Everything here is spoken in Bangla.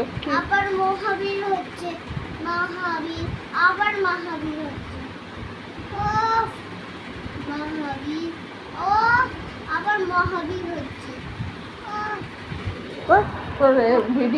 লক্ষ্মী। আবার মহাবীর হচ্ছে, মহাবীর, আবার মহাবীর হচ্ছে। ও মহাবীর, ও আবার মহাবীর হচ্ছে। ভিডিও